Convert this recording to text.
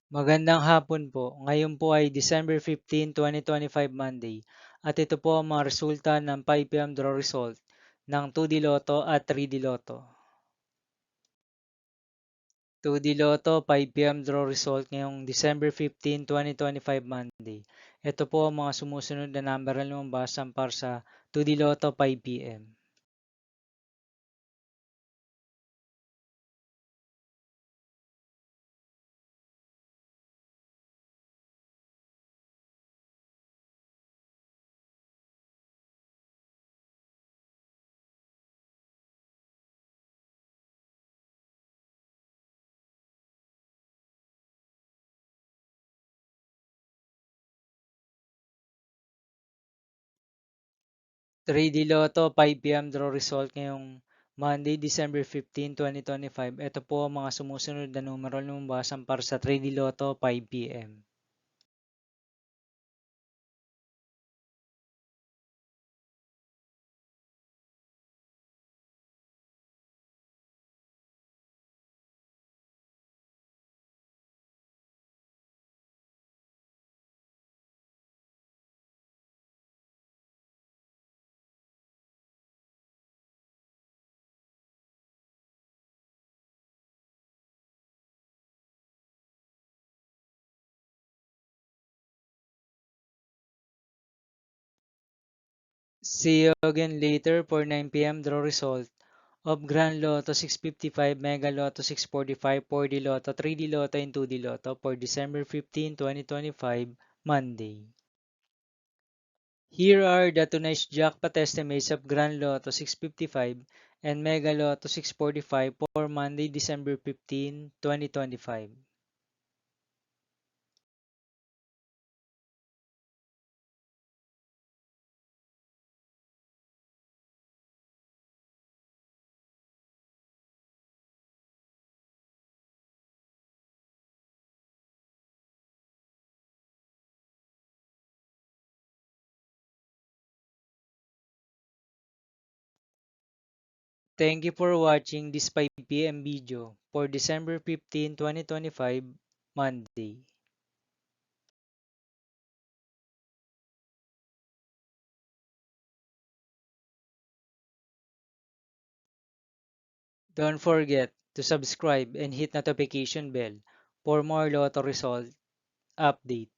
Magandang hapon po. Ngayon po ay December 15, 2025 Monday at ito po ang mga resulta ng 5 PM draw result ng 2D Lotto at 3D Lotto. 2D Lotto 5 PM draw result ngayong December 15, 2025 Monday. Ito po ang mga sumusunod na number na lumabas para sa 2D Lotto 5 PM. 3D Lotto 5 PM draw result ngayong Monday, December 15, 2025. Ito po ang mga sumusunod na numero na lumabas para sa 3D Lotto 5 PM. See you again later for 9 PM draw result of Grand Lotto 655, Mega Lotto 645, 4D Lotto, 3D Lotto, and 2D Lotto for December 15, 2025, Monday. Here are the tonight's jackpot estimates of Grand Lotto 655 and Mega Lotto 645 for Monday, December 15, 2025. Thank you for watching this 5 PM video for December 15, 2025, Monday. Don't forget to subscribe and hit notification bell for more Lotto result update.